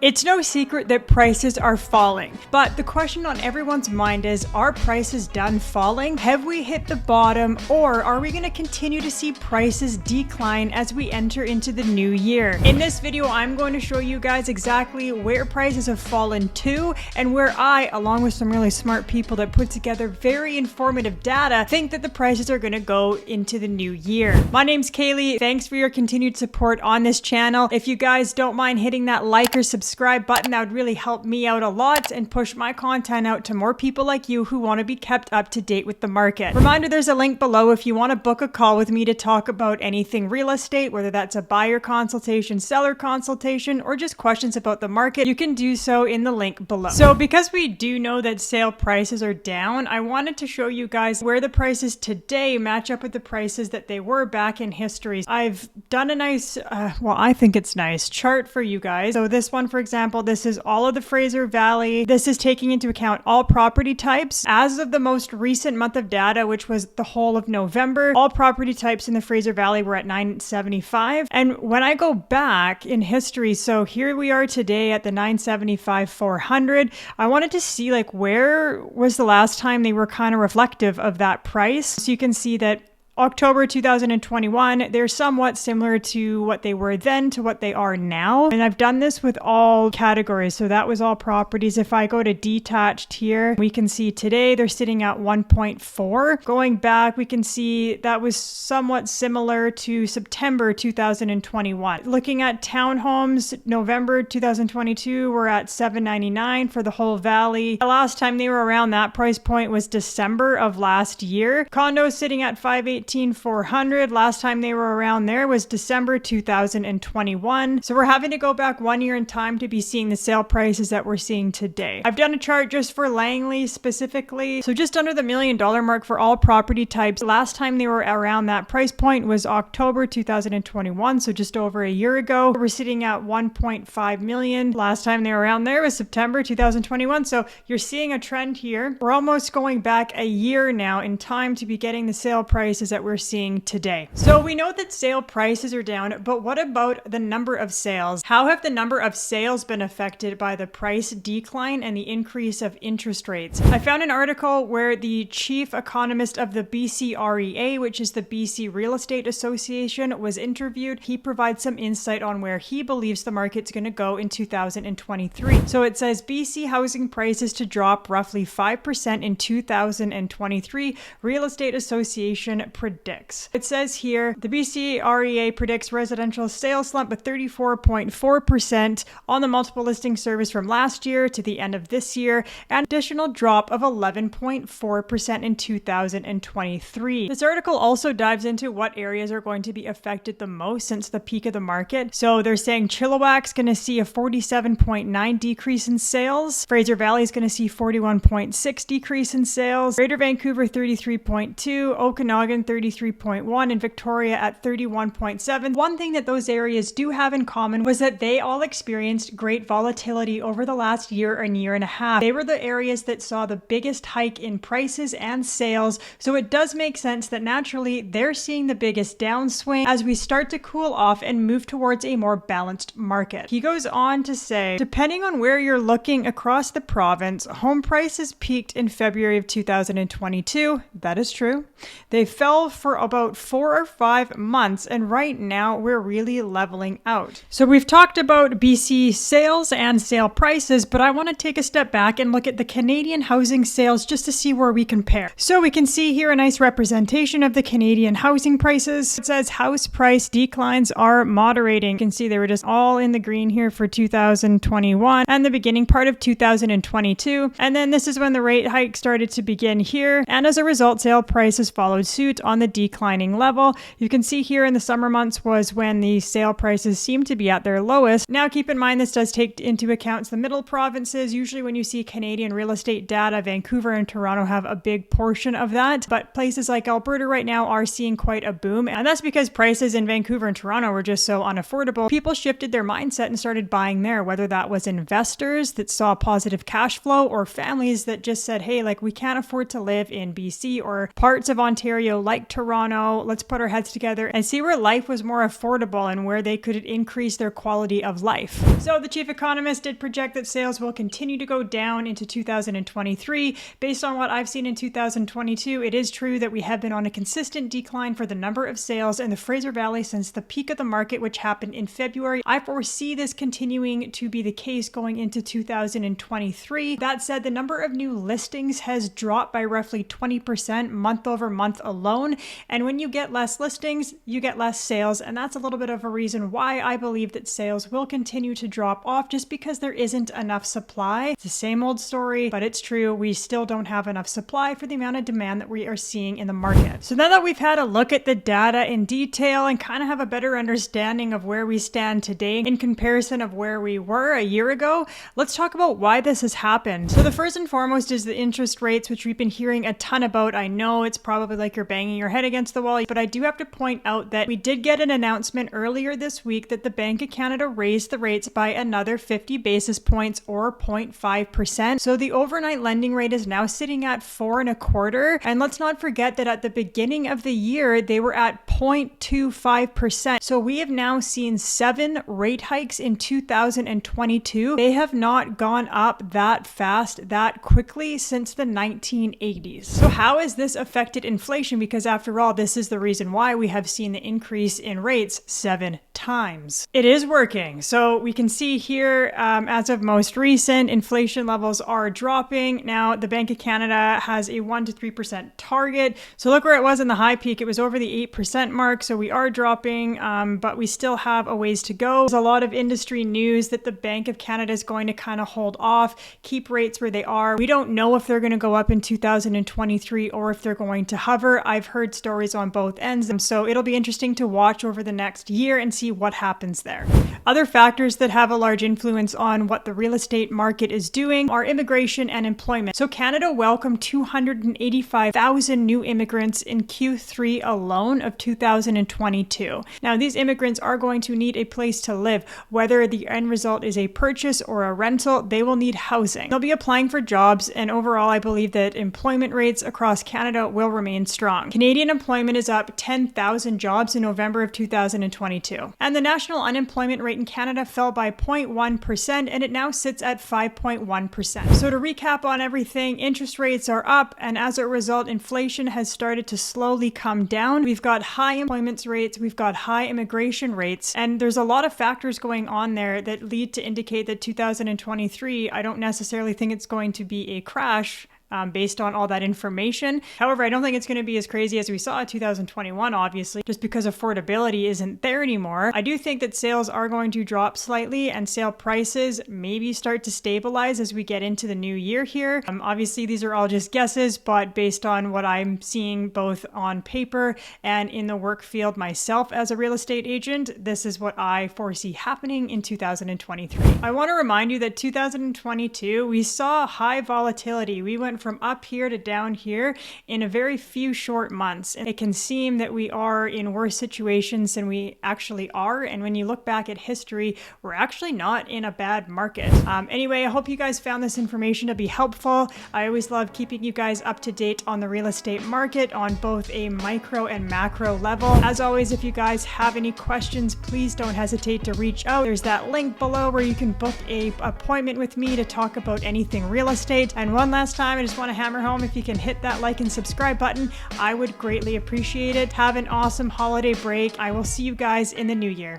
It's no secret that prices are falling, but the question on everyone's mind is, are prices done falling? Have we hit the bottom, or are we going to continue to see prices decline as we enter into the new year? In this video, I'm going to show you guys exactly where prices have fallen to and where I, along with some really smart people that put together very informative data, think that the prices are going to go into the new year. My name's Caileigh. Thanks for your continued support on this channel. If you guys don't mind hitting that like or subscribe button, that would really help me out a lot and push my content out to more people like you who want to be kept up to date with the market. Reminder, there's a link below if you want to book a call with me to talk about anything real estate, whether that's a buyer consultation, seller consultation, or just questions about the market. You can do so in the link below. So because we do know that sale prices are down, I wanted to show you guys where the prices today match up with the prices that they were back in history. I've done a nice, well, I think it's nice chart for you guys. So this one, for example, this is all of the Fraser Valley. This is taking into account all property types. As of the most recent month of data, which was the whole of November, all property types in the Fraser Valley were at 975. And when I go back in history, so here we are today at the 975 400, I wanted to see like where was the last time they were kind of reflective of that price. So you can see that October 2021, they're somewhat similar to what they were then to what they are now. And I've done this with all categories. So that was all properties. If I go to detached here, we can see today they're sitting at 1.4. Going back, we can see that was somewhat similar to September 2021. Looking at townhomes, November 2022, we're at 799 for the whole valley. The last time they were around that price point was December of last year. Condos sitting at 518. 400. Last time they were around there was December 2021. So we're having to go back 1 year in time to be seeing the sale prices that we're seeing today. I've done a chart just for Langley specifically. So just under the $1 million mark for all property types. Last time they were around that price point was October 2021. So just over a year ago. We're sitting at 1.5 million. Last time they were around there was September 2021. So you're seeing a trend here. We're almost going back a year now in time to be getting the sale prices that we're seeing today. So we know that sale prices are down, but what about the number of sales? How have the number of sales been affected by the price decline and the increase of interest rates? I found an article where the chief economist of the BC REA, which is the BC Real Estate Association, was interviewed. He provides some insight on where he believes the market's going to go in 2023. So it says BC housing prices to drop roughly 5% in 2023, Real Estate Association predicts. It says here, the BC REA predicts residential sales slump of 34.4% on the multiple listing service from last year to the end of this year, and additional drop of 11.4% in 2023. This article also dives into what areas are going to be affected the most since the peak of the market. So they're saying Chilliwack's going to see a 47.9 decrease in sales. Fraser Valley is going to see 41.6 decrease in sales. Greater Vancouver 33.2, Okanagan 33.1, and Victoria at 31.7. One thing that those areas do have in common was that they all experienced great volatility over the last year and year and a half. They were the areas that saw the biggest hike in prices and sales, so it does make sense that naturally they're seeing the biggest downswing as we start to cool off and move towards a more balanced market. He goes on to say, depending on where you're looking across the province, home prices peaked in February of 2022. That is true. They fell for about 4 or 5 months, and right now we're really leveling out. So we've talked about BC sales and sale prices, but I want to take a step back and look at the Canadian housing sales just to see where we compare. So we can see here a nice representation of the Canadian housing prices. It says house price declines are moderating. You can see they were just all in the green here for 2021 and the beginning part of 2022. And then this is when the rate hike started to begin here. And as a result, sale prices followed suit on the declining level. You can see here in the summer months was when the sale prices seem to be at their lowest. Now keep in mind this does take into account the middle provinces. Usually when you see Canadian real estate data, Vancouver and Toronto have a big portion of that, but places like Alberta right now are seeing quite a boom, and that's because prices in Vancouver and Toronto were just so unaffordable. People shifted their mindset and started buying there, whether that was investors that saw positive cash flow or families that just said, hey, like we can't afford to live in BC or parts of Ontario like like Toronto. Let's put our heads together and see where life was more affordable and where they could increase their quality of life. So the chief economist did project that sales will continue to go down into 2023. Based on what I've seen in 2022, it is true that we have been on a consistent decline for the number of sales in the Fraser Valley since the peak of the market, which happened in February. I foresee this continuing to be the case going into 2023. That said, the number of new listings has dropped by roughly 20% month over month alone. And when you get less listings, you get less sales. And that's a little bit of a reason why I believe that sales will continue to drop off, just because there isn't enough supply. It's the same old story, but it's true. We still don't have enough supply for the amount of demand that we are seeing in the market. So now that we've had a look at the data in detail and kind of have a better understanding of where we stand today in comparison of where we were a year ago, let's talk about why this has happened. So the first and foremost is the interest rates, which we've been hearing a ton about. I know it's probably like you're banging your head against the wall, but I do have to point out that we did get an announcement earlier this week that the Bank of Canada raised the rates by another 50 basis points or 0.5%. So the overnight lending rate is now sitting at 4.25%. And let's not forget that at the beginning of the year, they were at 0.25%. So we have now seen 7 rate hikes in 2022. They have not gone up that fast, that quickly since the 1980s. So how has this affected inflation? Because after all, this is the reason why we have seen the increase in rates 7 times. It is working. So we can see here, as of most recent, inflation levels are dropping. Now, the Bank of Canada has a 1 to 3% target. So look where it was in the high peak. It was over the 8% mark. So we are dropping, but we still have a ways to go. There's a lot of industry news that the Bank of Canada is going to kind of hold off, keep rates where they are. We don't know if they're going to go up in 2023 or if they're going to hover. I've heard stories on both ends. So it'll be interesting to watch over the next year and see what happens there. Other factors that have a large influence on what the real estate market is doing are immigration and employment. So Canada welcomed 285,000 new immigrants in Q3 alone of 2022. Now, these immigrants are going to need a place to live. Whether the end result is a purchase or a rental, they will need housing. They'll be applying for jobs, and overall, I believe that employment rates across Canada will remain strong. Canadian employment is up 10,000 jobs in November of 2022. And the national unemployment rate in Canada fell by 0.1%, and it now sits at 5.1%. So to recap on everything, interest rates are up, and as a result, inflation has started to slowly come down. We've got high employment rates, we've got high immigration rates, and there's a lot of factors going on there that lead to indicate that 2023, I don't necessarily think it's going to be a crash. Based on all that information. However, I don't think it's going to be as crazy as we saw in 2021, obviously, just because affordability isn't there anymore. I do think that sales are going to drop slightly and sale prices maybe start to stabilize as we get into the new year here. Obviously, these are all just guesses, but based on what I'm seeing both on paper and in the work field myself as a real estate agent, this is what I foresee happening in 2023. I want to remind you that 2022, we saw high volatility. We went from up here to down here in a very few short months. And it can seem that we are in worse situations than we actually are. And when you look back at history, we're actually not in a bad market. Anyway, I hope you guys found this information to be helpful. I always love keeping you guys up to date on the real estate market on both a micro and macro level. As always, if you guys have any questions, please don't hesitate to reach out. There's that link below where you can book an appointment with me to talk about anything real estate. And one last time, I just want to hammer home, if you can hit that like and subscribe button, I would greatly appreciate it. Have an awesome holiday break. I will see you guys in the new year.